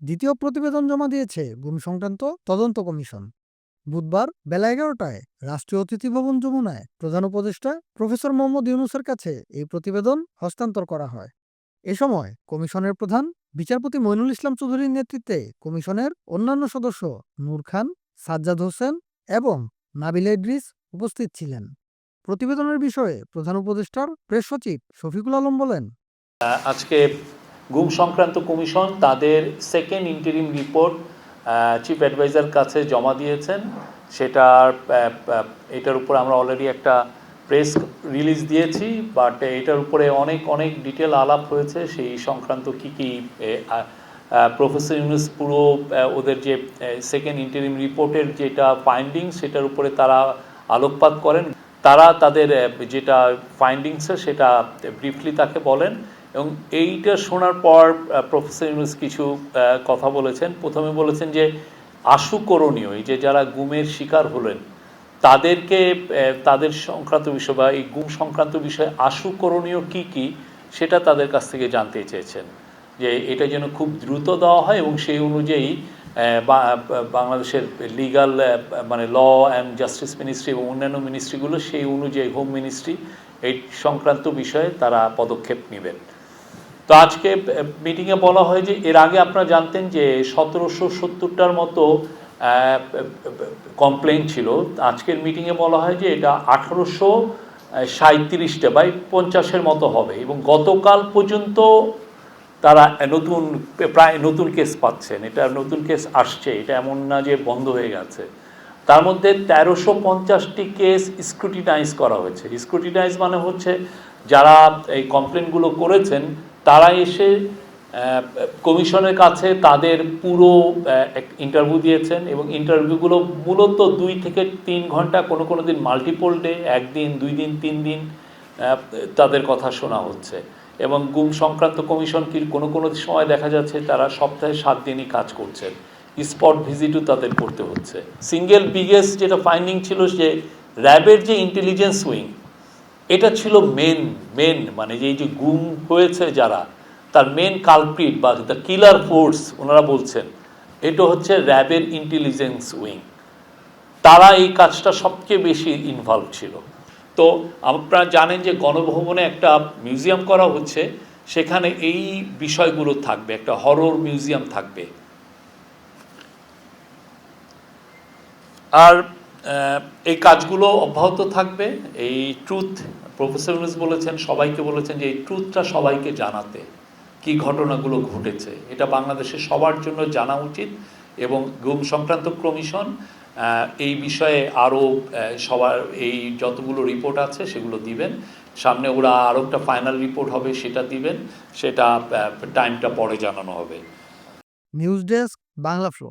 দ্বিতীয় প্রতিবেদন জমা দিয়েছে গুম সংক্রান্ত তদন্ত কমিশন। বুধবার বেলা 11টায় রাষ্ট্রীয় অতিথি ভবন যমুনায় প্রধান উপদেষ্টা প্রফেসর মোহাম্মদ ইউনূসের কাছে এই প্রতিবেদন হস্তান্তর করা হয়। এ সময় কমিশনের প্রধান বিচারপতি মইনুল ইসলাম চৌধুরীর নেতৃত্বে কমিশনের অন্যান্য সদস্য নূর খান, সাজ্জাদ হোসেন এবং নাবিলা ইদ্রিস উপস্থিত ছিলেন। প্রতিবেদনের বিষয়ে প্রধান উপদেষ্টার প্রেস সচিব শফিকুল আলম বলেন, আজকে গুম সংক্রান্ত কমিশন তাদের second interim report chief adviser কাছে জমা দিয়েছেন। এটার উপর আমরা অলরেডি একটা প্রেস রিলিজ দিয়েছি, বাট এটার উপরে অনেক ডিটেল আলাপ হয়েছে। সেই সংক্রান্ত কী প্রফেসর ইউনূস পুরো ওদের যে সেকেন্ড ইন্টারিম রিপোর্টের যেটা ফাইন্ডিংস সেটার উপরে তারা আলোকপাত করেন। তারা তাদের যেটা ফাইন্ডিংসে সেটা ব্রিফলি তাকে বলেন, এবং এইটা শোনার পর প্রফেসর ইউনূস কিছু কথা বলেছেন। প্রথমে বলেছেন যে আশুকরণীয়, এই যে যারা গুমের শিকার হলেন তাদেরকে তাদের সংক্রান্ত বিষয় বা এই গুম সংক্রান্ত বিষয়ে আশুকরণীয় কী সেটা তাদের কাছ থেকে জানতে চেয়েছেন, যে এটা যেন খুব দ্রুত দেওয়া হয় এবং সেই অনুযায়ী বাংলাদেশের লিগাল মানে ল অ্যান্ড জাস্টিস মিনিস্ট্রি এবং অন্যান্য মিনিস্ট্রিগুলো সেই অনুযায়ী হোম মিনিস্ট্রি এই সংক্রান্ত বিষয়ে তারা পদক্ষেপ নেবেন। তো আজকে মিটিংয়ে বলা হয় যে এর আগে আপনারা জানতেন যে 1770টার মতো কমপ্লেন ছিল। আজকের মিটিংয়ে বলা হয় যে এটা 1837টা বা 50-এর মতো হবে, এবং গতকাল পর্যন্ত তারা প্রায় নতুন কেস পাচ্ছেন। এটা নতুন কেস আসছে, এটা এমন না যে বন্ধ হয়ে গেছে। তার মধ্যে 1350টি কেস স্ক্রুটিনাইজ করা হয়েছে। স্ক্রুটিনাইজ মানে হচ্ছে যারা এই কমপ্লেনগুলো করেছেন তারা এসে কমিশনের কাছে তাদের পুরো ইন্টারভিউ দিয়েছেন, এবং ইন্টারভিউগুলো মূলত 2 থেকে 3 ঘন্টা, কোনো দিন মাল্টিপল ডে, 1 দিন 2 দিন 3 দিন তাদের কথা শোনা হচ্ছে। এবং গুম সংক্রান্ত কমিশন কি কোনো সময় দেখা যাচ্ছে তারা সপ্তাহে 7 দিনই কাজ করছেন। স্পট ভিজিটও তাদের করতে হচ্ছে। সিঙ্গেল বিগেস্ট যেটা ফাইন্ডিং ছিল যে র্যাবের যে ইন্টেলিজেন্স উইং, এটা ছিল মেন মানে যে এই যে গুম হয়েছে যারা, তার মেন কালপ্রিট বা দ্য কিলার ফোর্স ওনারা বলছেন এটা হচ্ছে র্যাবের ইন্টেলিজেন্স উইং। তারা এই কাজটা সবচেয়ে বেশি ইনভলভ ছিল। তো আপনারা জানেন যে গণভবনে একটা মিউজিয়াম করা হচ্ছে, সেখানে এই বিষয়গুলো থাকবে, একটা হরর মিউজিয়াম থাকবে। আর এই কাজগুলো অব্যাহত থাকবে। এই ট্রুথ প্রফেসর ইউনূস বলেছেন, সবাইকে বলেছেন যে এই ট্রুথটা সবাইকে জানাতে, কি ঘটনাগুলো ঘটেছে এটা বাংলাদেশের সবার জন্য জানা উচিত। এবং গুম সংক্রান্ত কমিশন এই বিষয়ে আরও সবার এই যতগুলো রিপোর্ট আছে সেগুলো দিবেন। সামনে ওরা আরও একটা ফাইনাল রিপোর্ট হবে, সেটা দিবেন। সেটা টাইমটা পরে জানানো হবে। News desk, Bangla flow.